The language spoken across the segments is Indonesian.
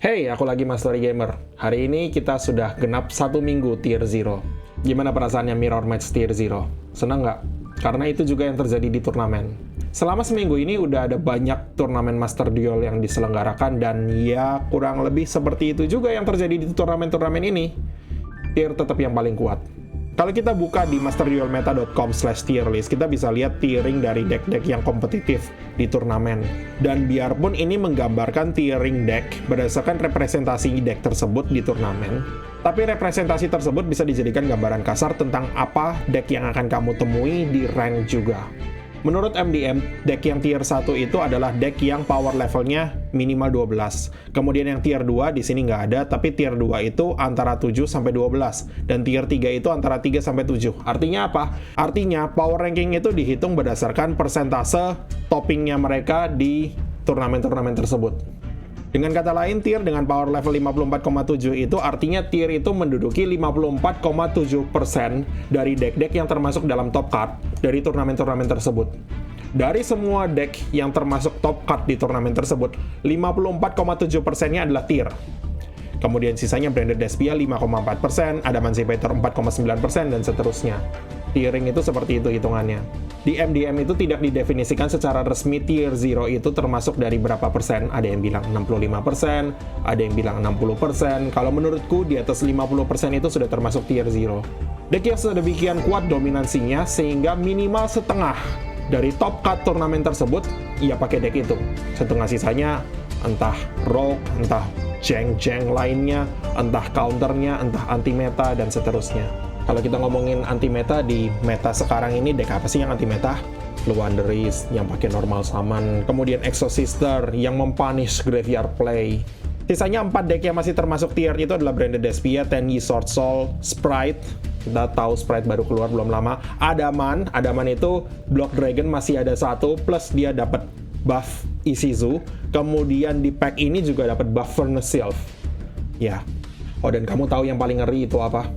Hey, aku lagi Mas Lori Gamer. Hari ini kita sudah genap 1 minggu Tier 0. Gimana perasaannya Mirror Match Tier 0? Senang nggak? Karena itu juga yang terjadi di turnamen. Selama seminggu ini udah ada banyak turnamen Master Duel yang diselenggarakan dan ya kurang lebih seperti itu juga yang terjadi di turnamen-turnamen ini. Tier tetap yang paling kuat. Kalau kita buka di masterduelmeta.com/tierlist, kita bisa lihat tiering dari deck-deck yang kompetitif di turnamen. Dan biarpun ini menggambarkan tiering deck berdasarkan representasi deck tersebut di turnamen, tapi representasi tersebut bisa dijadikan gambaran kasar tentang apa deck yang akan kamu temui di rank juga. Menurut MDM, deck yang tier 1 itu adalah deck yang power levelnya minimal 12. Kemudian yang tier 2 di sini nggak ada, tapi tier 2 itu antara 7 sampai 12. Dan tier 3 itu antara 3 sampai 7. Artinya apa? Artinya power ranking itu dihitung berdasarkan persentase toppingnya mereka di turnamen-turnamen tersebut. Dengan kata lain, tier dengan power level 54,7 itu artinya tier itu menduduki 54,7% dari deck-deck yang termasuk dalam top card dari turnamen-turnamen tersebut. Dari semua deck yang termasuk top card di turnamen tersebut, 54,7%-nya adalah tier. Kemudian sisanya Branded Despia 5,4%, Adamancipator 4,9%, dan seterusnya. Tiering itu seperti itu hitungannya. Di MDM itu tidak didefinisikan secara resmi tier 0 itu termasuk dari berapa persen. Ada yang bilang 65%, ada yang bilang 60%. Kalau menurutku di atas 50% itu sudah termasuk tier 0. Deck yang sedemikian kuat dominansinya sehingga minimal setengah dari top card turnamen tersebut ia pakai deck itu. Setengah sisanya entah rogue, entah jeng-jeng lainnya, entah counternya, entah anti-meta, dan seterusnya. Kalau kita ngomongin anti-meta, di meta sekarang ini deck apa sih yang anti-meta? Fluanderis yang pakai normal summon, kemudian Exorcister yang mempunish graveyard play. Sisanya 4 deck yang masih termasuk tier itu adalah Branded Despia, Tenyi Sword Soul, Sprite, kita tahu Sprite baru keluar belum lama, Adaman itu Block Dragon masih ada 1, plus dia dapat buff Ishizu, kemudian di pack ini juga dapat buff Furnace Sylph. Ya, oh dan kamu tahu yang paling ngeri itu apa?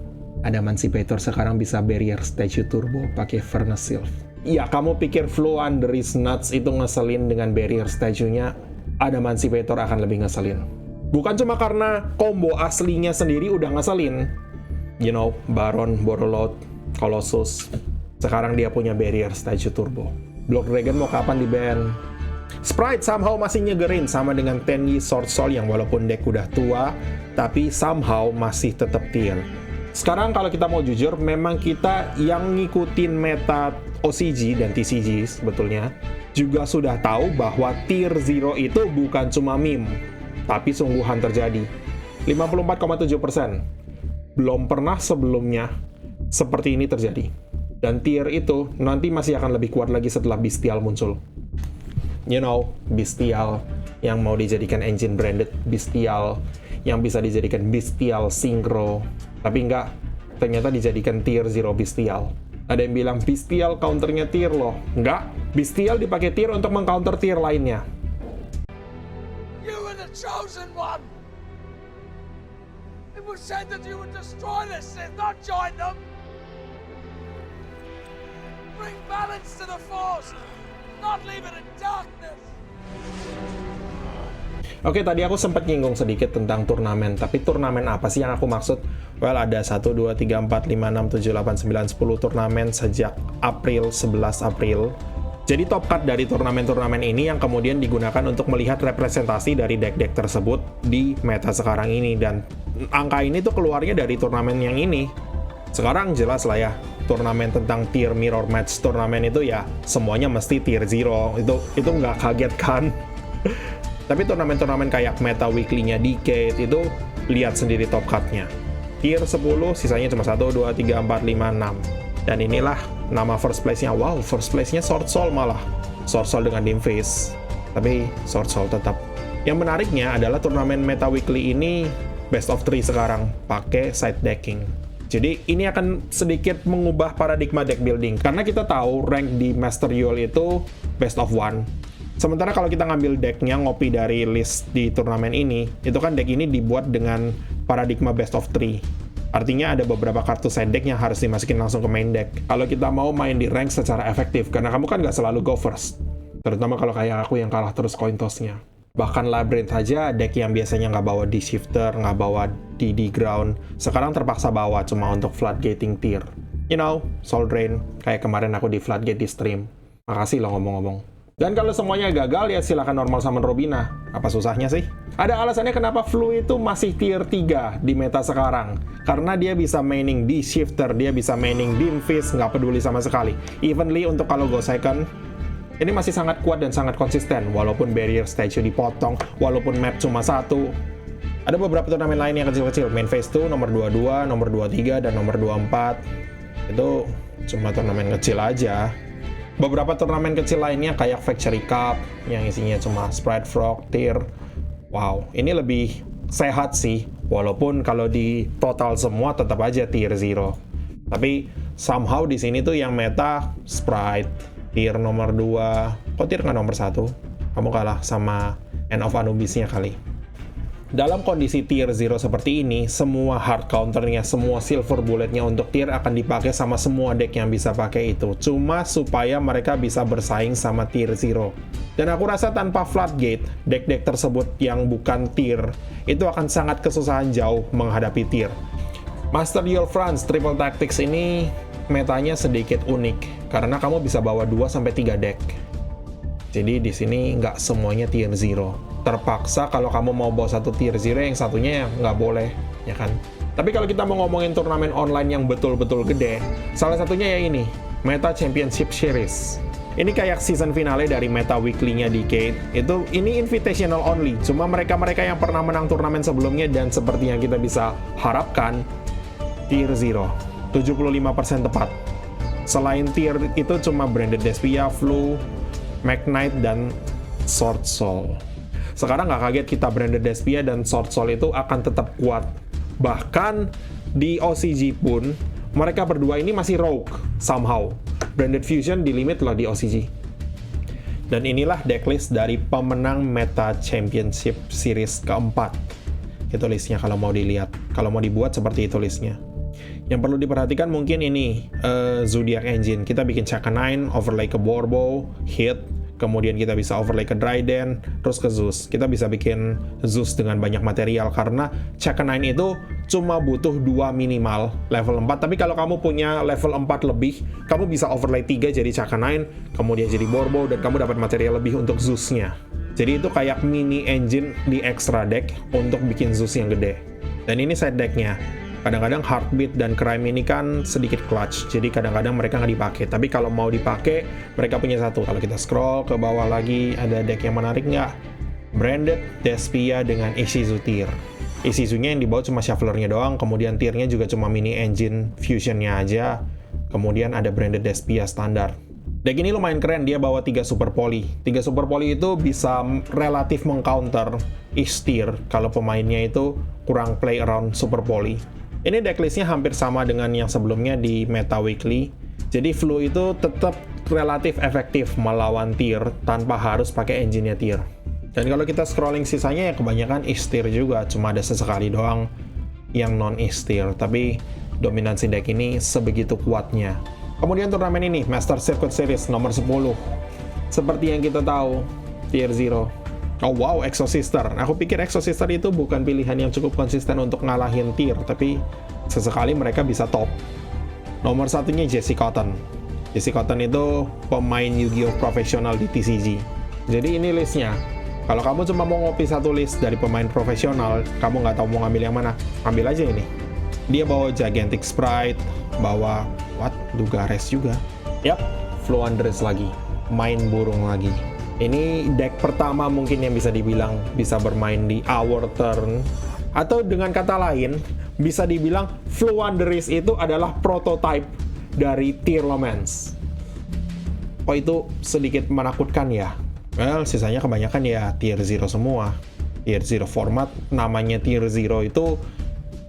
Adamancipator sekarang bisa Barrier Statue Turbo pakai Furnace Sylph. Ya, kamu pikir Fluanderis Nuts itu ngeselin dengan Barrier Statue-nya? Adamancipator akan lebih ngeselin. Bukan cuma karena combo aslinya sendiri udah ngeselin. You know, Baron, Borreload, Colossus. Sekarang dia punya Barrier Statue Turbo. Block Dragon mau kapan di-ban? Sprite somehow masih nyegerin sama dengan Tenyi Sword Soul yang walaupun deck udah tua, tapi somehow masih tetap tier. Sekarang kalau kita mau jujur, memang kita yang ngikutin meta OCG dan TCG sebetulnya juga sudah tahu bahwa tier 0 itu bukan cuma meme, tapi sungguhan terjadi. 54,7%. Belum pernah sebelumnya seperti ini terjadi. Dan tier itu nanti masih akan lebih kuat lagi setelah Bestial muncul. You know, Bestial yang mau dijadikan engine branded Bestial, yang bisa dijadikan Bestial Synchro, tapi enggak, ternyata dijadikan tier 0 Bestial. Ada yang bilang Bestial counternya tier loh. Enggak, Bestial dipakai tier untuk mengcounter tier lainnya. You were the chosen one. It was said that you would destroy the Sith, not join them. Bring balance to the Force, not leave it in darkness. Oke, tadi aku sempat nyinggung sedikit tentang turnamen, tapi turnamen apa sih yang aku maksud? Well, ada 1, 2, 3, 4, 5, 6, 7, 8, 9, 10 turnamen sejak April, 11 April. Jadi top card dari turnamen-turnamen ini yang kemudian digunakan untuk melihat representasi dari deck-deck tersebut di meta sekarang ini. Dan angka ini tuh keluarnya dari turnamen yang ini. Sekarang jelas lah ya, turnamen tentang tier mirror match turnamen itu ya semuanya mesti tier 0. Itu nggak kaget kan? Tapi turnamen-turnamen kayak Meta Weekly-nya Decade itu lihat sendiri top card-nya. Tier 10 sisanya cuma 1, 2, 3, 4, 5, 6. Dan inilah nama first place-nya. Wow, first place-nya Sword Soul malah. Sword Soul dengan Dim Face. Tapi Sword Soul tetap. Yang menariknya adalah turnamen Meta Weekly ini best of 3 sekarang, pakai side decking. Jadi ini akan sedikit mengubah paradigma deck building. Karena kita tahu rank di Master Duel itu best of 1. Sementara kalau kita ngambil decknya ngopi dari list di turnamen ini, itu kan deck ini dibuat dengan paradigma best of 3. Artinya ada beberapa kartu side deck yang harus dimasukin langsung ke main deck. Kalau kita mau main di rank secara efektif, karena kamu kan nggak selalu go first. Terutama kalau kayak aku yang kalah terus coin toss-nya. Bahkan Labyrinth aja, deck yang biasanya nggak bawa D-Shifter, nggak bawa DD Ground, sekarang terpaksa bawa cuma untuk floodgating tier. You know, Soul Drain, kayak kemarin aku di floodgate di stream. Makasih loh ngomong-ngomong. Dan kalau semuanya gagal, ya silakan normal summon Robina. Apa susahnya sih? Ada alasannya kenapa Flu itu masih tier 3 di meta sekarang. Karena dia bisa maining D-Shifter, dia bisa maining Dim Fist, nggak peduli sama sekali. Evenly untuk kalau Go Second, ini masih sangat kuat dan sangat konsisten. Walaupun barrier statue dipotong, walaupun map cuma satu. Ada beberapa turnamen lain yang kecil-kecil. Main Phase 2, nomor 22, nomor 23, dan nomor 24. Itu cuma turnamen kecil aja. Beberapa turnamen kecil lainnya kayak Factory Cup yang isinya cuma Sprite Frog, Tier. Wow, ini lebih sehat sih. Walaupun kalau di total semua tetap aja Tier 0. Tapi somehow di sini tuh yang meta Sprite, Tier nomor 2. Kok Tier nggak nomor 1? Kamu kalah sama End of Anubis-nya kali. Dalam kondisi tier 0 seperti ini, semua hard counternya, semua silver bulletnya untuk tier akan dipakai sama semua deck yang bisa pakai itu. Cuma supaya mereka bisa bersaing sama tier 0. Dan aku rasa tanpa floodgate, deck-deck tersebut yang bukan tier, itu akan sangat kesusahan jauh menghadapi tier. Master Duel France Triple Tactics ini metanya sedikit unik, karena kamu bisa bawa 2-3 deck. Jadi di sini nggak semuanya tier 0. Terpaksa kalau kamu mau bawa satu tier 0, yang satunya nggak boleh, ya kan? Tapi kalau kita mau ngomongin turnamen online yang betul-betul gede, salah satunya ya ini, Meta Championship Series. Ini kayak season finale dari Meta Weekly-nya Decade. Ini invitational only, cuma mereka-mereka yang pernah menang turnamen sebelumnya dan seperti yang kita bisa harapkan, tier 0, 75% tepat. Selain tier itu cuma Branded Despia, Flu, Magnite, dan Sword Soul. Sekarang nggak kaget kita Branded Despia dan Sword Soul itu akan tetap kuat. Bahkan di OCG pun, mereka berdua ini masih rogue, somehow. Branded Fusion di limit loh di OCG. Dan inilah decklist dari pemenang Meta Championship Series keempat. Itu listnya kalau mau dilihat. Kalau mau dibuat seperti itu listnya. Yang perlu diperhatikan mungkin ini, Zodiac Engine. Kita bikin Chaka 9, overlay ke Borbo, hit, kemudian kita bisa overlay ke Dryden, terus ke Zeus. Kita bisa bikin Zeus dengan banyak material, karena Chaka 9 itu cuma butuh 2 minimal, level 4. Tapi kalau kamu punya level 4 lebih, kamu bisa overlay 3 jadi Chaka 9, kemudian jadi Borbo, dan kamu dapat material lebih untuk Zeus-nya. Jadi itu kayak mini engine di extra deck untuk bikin Zeus yang gede. Dan ini side deck-nya. Kadang-kadang Heartbeat dan Crime ini kan sedikit clutch, jadi kadang-kadang mereka nggak dipakai. Tapi kalau mau dipakai, mereka punya satu. Kalau kita scroll ke bawah lagi, ada deck yang menarik nggak? Branded Despia dengan Ishizu tier. Ishizunya yang dibawa cuma shufflernya doang, kemudian tiernya juga cuma mini engine fusionnya aja. Kemudian ada Branded Despia standar. Deck ini lumayan keren, dia bawa 3 Super Poly. 3 Super Poly itu bisa relatif mengcounter Ish tier kalau pemainnya itu kurang play around Super Poly. Ini decklistnya hampir sama dengan yang sebelumnya di Meta Weekly. Jadi Flu itu tetap relatif efektif melawan tier tanpa harus pakai engine-nya tier. Dan kalau kita scrolling sisanya ya kebanyakan Ish tier juga, cuma ada sesekali doang yang non-Ish tier. Tapi dominansi deck ini sebegitu kuatnya. Kemudian turnamen ini, Master Circuit Series nomor 10. Seperti yang kita tahu, tier 0. Oh wow, Exosister. Aku pikir Exosister itu bukan pilihan yang cukup konsisten untuk ngalahin tier, tapi sesekali mereka bisa top. Nomor satunya Jesse Cotton. Jesse Cotton itu pemain Yu-Gi-Oh! Profesional di TCG. Jadi ini listnya. Kalau kamu cuma mau ngopi satu list dari pemain profesional, kamu nggak tahu mau ngambil yang mana, ambil aja ini. Dia bawa Gigantic Sprite, bawa Dugares juga. Yap, Fluandres lagi. Main burung lagi. Ini deck pertama mungkin yang bisa dibilang bisa bermain di our turn. Atau dengan kata lain, bisa dibilang Fluandris itu adalah prototype dari Tearlaments. Oh itu sedikit menakutkan ya. Well, sisanya kebanyakan ya tier 0 semua. Tier 0 format, namanya tier 0 itu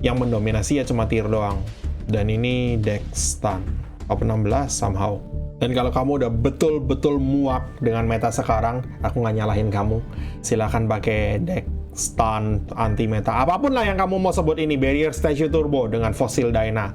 yang mendominasi ya cuma tier doang. Dan ini deck stun. Top 16 somehow. Dan kalau kamu udah betul-betul muak dengan meta sekarang, aku nggak nyalahin kamu. Silahkan pakai deck stun, anti-meta, apapun lah yang kamu mau sebut ini, Barrier Statue Turbo dengan Fossil Dyna.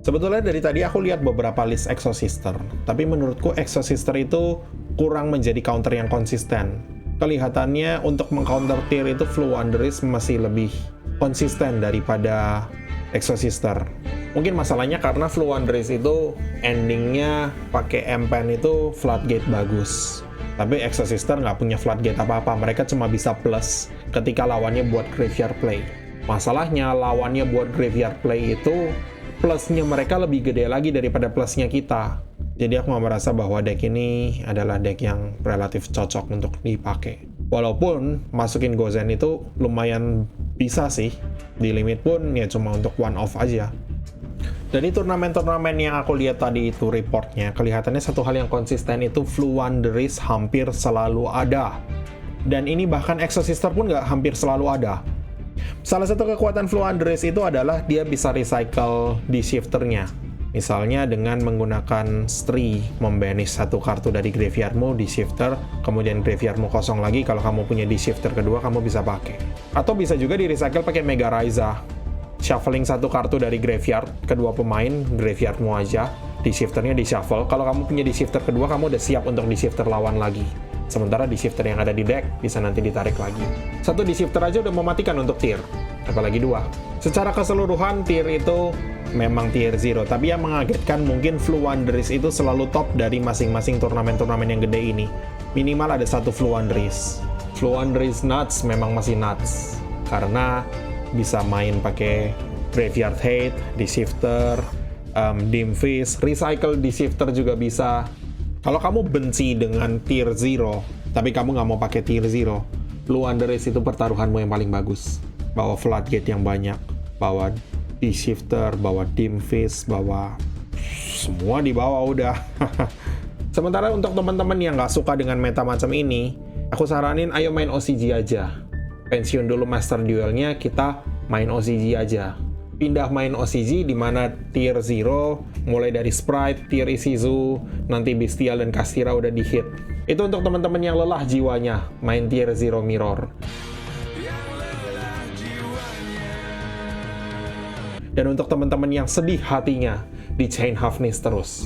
Sebetulnya dari tadi aku lihat beberapa list Exosister, tapi menurutku Exosister itu kurang menjadi counter yang konsisten. kelihatannya untuk mengcounter tier itu Floowandereeze masih lebih konsisten daripada Exosister. Mungkin masalahnya karena Floowandereeze itu endingnya pakai M-Pen itu floodgate bagus. Tapi Exosister nggak punya floodgate apa-apa, mereka cuma bisa plus ketika lawannya buat graveyard play. Masalahnya lawannya buat graveyard play itu plusnya mereka lebih gede lagi daripada plusnya kita. Jadi aku merasa bahwa deck ini adalah deck yang relatif cocok untuk dipakai. Walaupun masukin Gozen itu lumayan bisa sih, di limit pun ya cuma untuk one off aja. Dan di turnamen-turnamen yang aku lihat tadi itu reportnya, kelihatannya satu hal yang konsisten itu Floowandereeze hampir selalu ada. Dan ini bahkan Exosister pun nggak hampir selalu ada. Salah satu kekuatan Floowandereeze itu adalah dia bisa recycle di shifternya. Misalnya dengan menggunakan Stree, membanish satu kartu dari graveyardmu di shifter, kemudian graveyardmu kosong lagi, kalau kamu punya di shifter kedua, kamu bisa pakai. Atau bisa juga di recycle pakai Mega Raiza. Shuffling satu kartu dari graveyard, kedua pemain, graveyardmu aja, di shifternya di shuffle. Kalau kamu punya di shifter kedua, kamu udah siap untuk di shifter lawan lagi. Sementara di shifter yang ada di deck, bisa nanti ditarik lagi. Satu di shifter aja udah mematikan untuk tier, apalagi dua. Secara keseluruhan, tier itu memang tier 0, tapi yang mengagetkan mungkin Floowandereeze itu selalu top dari masing-masing turnamen-turnamen yang gede ini. Minimal ada satu Floowandereeze. Floowandereeze nuts memang masih nuts, karena bisa main pakai Graveyard Hate di shifter, Dimfist, recycle di shifter juga bisa. Kalau kamu benci dengan tier 0, tapi kamu nggak mau pakai tier 0, Floowandereeze itu pertaruhanmu yang paling bagus. Bawa floodgate yang banyak, bawa di shifter, bawa Dimfist, bawa semua di bawah udah. Sementara untuk teman-teman yang nggak suka dengan meta macam ini, aku saranin ayo main OCG aja. Pensiun dulu Master Duel-nya, kita main OCG aja. Pindah main OCG di mana tier 0, mulai dari Sprite, tier Isizu, nanti Bestial dan Kastira udah di hit. Itu untuk teman-teman yang lelah jiwanya, main tier 0 Mirror. Dan untuk teman-teman yang sedih hatinya, di Chain Hafnis terus.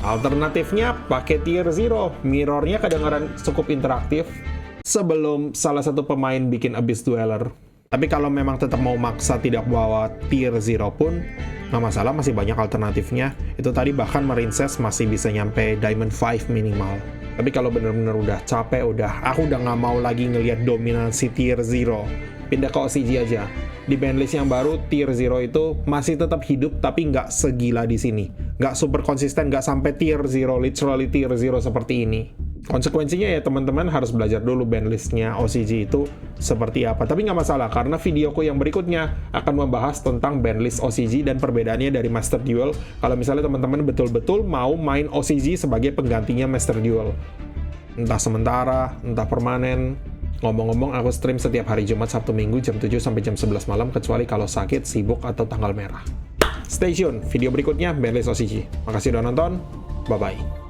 Alternatifnya pakai tier 0, mirrornya kadang-kadang cukup interaktif sebelum salah satu pemain bikin Abyss Dweller. Tapi kalau memang tetap mau maksa tidak bawa tier 0 pun, nggak masalah, masih banyak alternatifnya. Itu tadi bahkan Marincess masih bisa nyampe Diamond 5 minimal. Tapi kalau bener-bener udah capek, aku udah nggak mau lagi ngelihat dominasi tier 0, pindah ke OCG aja. Di bandlist yang baru, tier 0 itu masih tetap hidup, tapi nggak segila di sini. Nggak super konsisten, nggak sampai tier 0, literally tier 0 seperti ini. Konsekuensinya ya teman-teman harus belajar dulu bandlistnya OCG itu seperti apa. Tapi nggak masalah, karena videoku yang berikutnya akan membahas tentang bandlist OCG dan perbedaannya dari Master Duel. Kalau misalnya teman-teman betul-betul mau main OCG sebagai penggantinya Master Duel. Entah sementara, entah permanen. Ngomong-ngomong, aku stream setiap hari Jumat, Sabtu, Minggu jam 7 sampai jam 11 malam, kecuali kalau sakit, sibuk, atau tanggal merah. Stay tune, video berikutnya bandlist OCG. Makasih udah nonton, bye-bye.